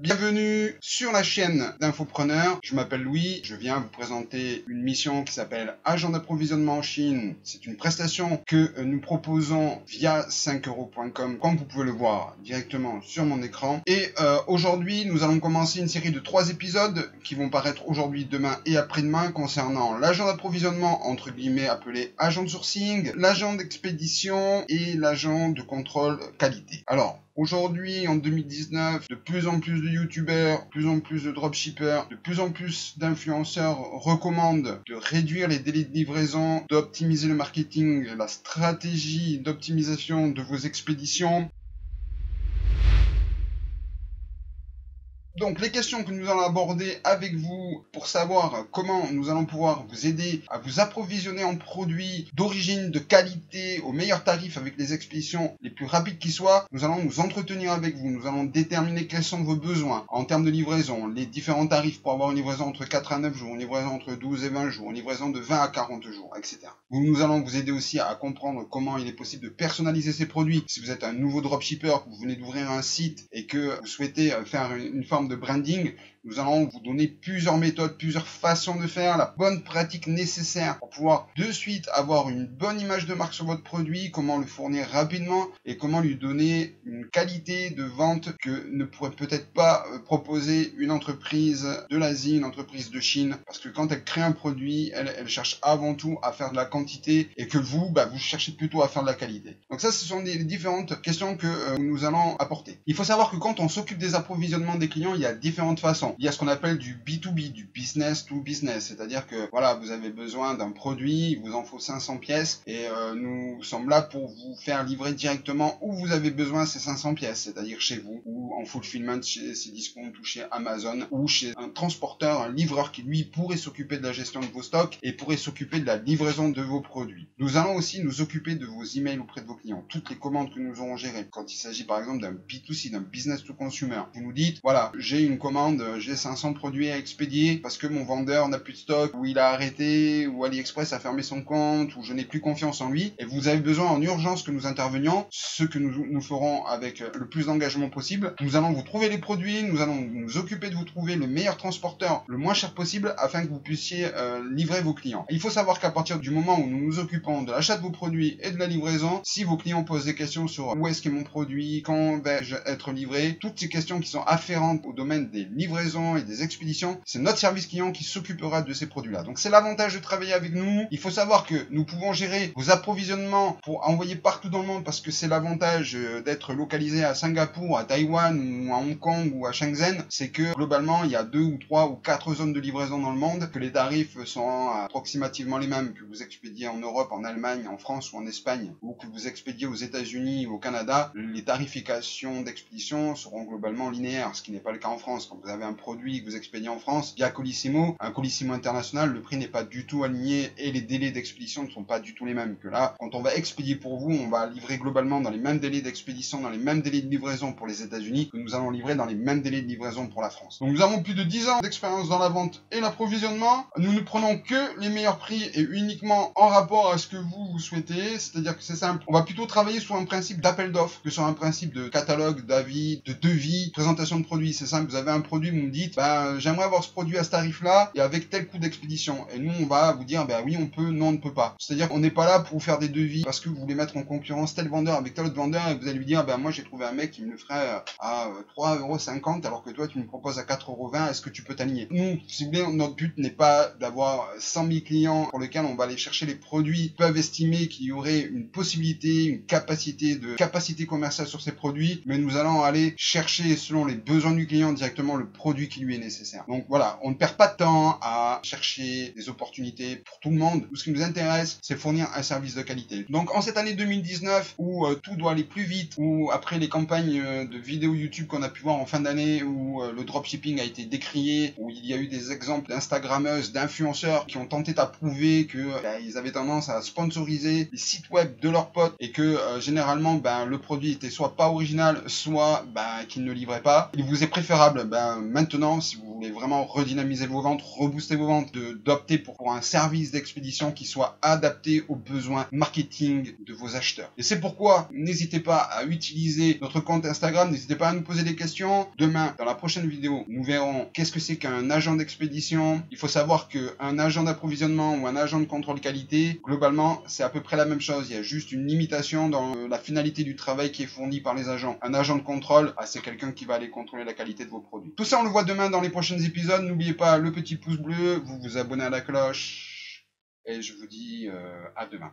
Bienvenue sur la chaîne d'Infopreneur. Je m'appelle Louis, je viens vous présenter une mission qui s'appelle Agent d'approvisionnement en Chine. C'est une prestation que nous proposons via 5euros.com, comme vous pouvez le voir directement sur mon écran. Et aujourd'hui, nous allons commencer une série de 3 épisodes qui vont paraître aujourd'hui, demain et après-demain concernant l'agent d'approvisionnement, entre guillemets appelé agent de sourcing, l'agent d'expédition et l'agent de contrôle qualité. Alors, aujourd'hui, en 2019, de plus en plus de youtubeurs, de plus en plus de dropshippers, de plus en plus d'influenceurs recommandent de réduire les délais de livraison, d'optimiser le marketing, la stratégie d'optimisation de vos expéditions. Donc les questions que nous allons aborder avec vous pour savoir comment nous allons pouvoir vous aider à vous approvisionner en produits d'origine, de qualité, au meilleur tarif avec les expéditions les plus rapides qui soient, nous allons nous entretenir avec vous, nous allons déterminer quels sont vos besoins en termes de livraison, les différents tarifs pour avoir une livraison entre 4 à 9 jours, une livraison entre 12 et 20 jours, une livraison de 20 à 40 jours, etc. Nous allons vous aider aussi à comprendre comment il est possible de personnaliser ces produits. Si vous êtes un nouveau dropshipper, que vous venez d'ouvrir un site et que vous souhaitez faire une forme de branding, nous allons vous donner plusieurs méthodes, plusieurs façons de faire, la bonne pratique nécessaire pour pouvoir de suite avoir une bonne image de marque sur votre produit, comment le fournir rapidement et comment lui donner une qualité de vente que ne pourrait peut-être pas proposer une entreprise de l'Asie, une entreprise de Chine, parce que quand elle crée un produit, elle cherche avant tout à faire de la quantité et que vous cherchez plutôt à faire de la qualité. Donc ça, ce sont les différentes questions que nous allons apporter. Il faut savoir que quand on s'occupe des approvisionnements des clients, il y a différentes façons. Il y a ce qu'on appelle du B2B, du business to business, c'est-à-dire que voilà, vous avez besoin d'un produit, il vous en faut 500 pièces et nous sommes là pour vous faire livrer directement où vous avez besoin ces 500 pièces, c'est-à-dire chez vous ou en fulfillment chez Cdiscount ou chez Amazon ou chez un transporteur, un livreur qui lui pourrait s'occuper de la gestion de vos stocks et pourrait s'occuper de la livraison de vos produits. Nous allons aussi nous occuper de vos emails auprès de vos clients, toutes les commandes que nous aurons gérées. Quand il s'agit par exemple d'un B2C, d'un business to consumer, vous nous dites voilà, j'ai une commande, j'ai 500 produits à expédier parce que mon vendeur n'a plus de stock, ou il a arrêté, ou AliExpress a fermé son compte, ou je n'ai plus confiance en lui, et vous avez besoin en urgence que nous intervenions, ce que nous ferons avec le plus d'engagement possible. Nous allons vous trouver les produits, nous allons nous occuper de vous trouver le meilleur transporteur, le moins cher possible, afin que vous puissiez livrer vos clients. Il faut savoir qu'à partir du moment où nous nous occupons de l'achat de vos produits et de la livraison, si vos clients posent des questions sur où est-ce qu'est mon produit, quand vais-je être livré, toutes ces questions qui sont afférentes au domaine des livraisons et des expéditions, c'est notre service client qui s'occupera de ces produits-là. Donc c'est l'avantage de travailler avec nous. Il faut savoir que nous pouvons gérer vos approvisionnements pour envoyer partout dans le monde parce que c'est l'avantage d'être localisé à Singapour, à Taïwan ou à Hong Kong ou à Shenzhen. C'est que globalement il y a 2 ou 3 ou 4 zones de livraison dans le monde, que les tarifs sont approximativement les mêmes, que vous expédiez en Europe, en Allemagne, en France ou en Espagne, ou que vous expédiez aux États-Unis ou au Canada, les tarifications d'expédition seront globalement linéaires, ce qui n'est pas le cas en France. Quand vous avez un produit que vous expédiez en France via Colissimo, un Colissimo international, le prix n'est pas du tout aligné et les délais d'expédition ne sont pas du tout les mêmes. Que là, quand on va expédier pour vous, on va livrer globalement dans les mêmes délais d'expédition, dans les mêmes délais de livraison pour les États-Unis que nous allons livrer dans les mêmes délais de livraison pour la France. Donc nous avons plus de 10 ans d'expérience dans la vente et l'approvisionnement. Nous ne prenons que les meilleurs prix et uniquement en rapport à ce que vous souhaitez. C'est-à-dire que c'est simple. On va plutôt travailler sur un principe d'appel d'offres que sur un principe de catalogue, d'avis, de devis, présentation de produits. C'est simple. Vous avez un produit, vous me dites j'aimerais avoir ce produit à ce tarif-là et avec tel coût d'expédition. Et nous, on va vous dire oui, on peut, non, on ne peut pas. C'est-à-dire qu'on n'est pas là pour vous faire des devis parce que vous voulez mettre en concurrence tel vendeur avec tel autre vendeur et vous allez lui dire moi j'ai trouvé un mec qui me le ferait à 3,50 € alors que toi tu me proposes à 4,20 €, est-ce que tu peux t'aligner? Nous, si vous voulez, notre but n'est pas d'avoir 100 000 clients pour lesquels on va aller chercher les produits, ils peuvent estimer qu'il y aurait une possibilité, une capacité commerciale sur ces produits, mais nous allons aller chercher selon les besoins du client directement le produit qui lui est nécessaire. Donc voilà, on ne perd pas de temps à chercher des opportunités pour tout le monde. Tout ce qui nous intéresse, c'est fournir un service de qualité. Donc en cette année 2019 où tout doit aller plus vite, où après les campagnes de vidéos YouTube qu'on a pu voir en fin d'année, où le dropshipping a été décrié, où il y a eu des exemples d'instagrammeuses, d'influenceurs qui ont tenté d'approuver que ils avaient tendance à sponsoriser les sites web de leurs potes et que généralement le produit était soit pas original, soit qu'ils ne livraient pas. Il vous est préférable maintenant, si vous voulez vraiment redynamiser vos ventes, rebooster vos ventes, d'opter pour un service d'expédition qui soit adapté aux besoins marketing de vos acheteurs. Et c'est pourquoi n'hésitez pas à utiliser notre compte Instagram, n'hésitez pas à nous poser des questions. Demain, dans la prochaine vidéo, nous verrons qu'est-ce que c'est qu'un agent d'expédition. Il faut savoir qu'un agent d'approvisionnement ou un agent de contrôle qualité, globalement, c'est à peu près la même chose. Il y a juste une limitation dans la finalité du travail qui est fourni par les agents. Un agent de contrôle, c'est quelqu'un qui va aller contrôler la qualité de vos produits. Tout ça, on le voit demain dans les prochains épisodes. N'oubliez pas le petit pouce bleu, vous vous abonnez à la cloche et je vous dis à demain.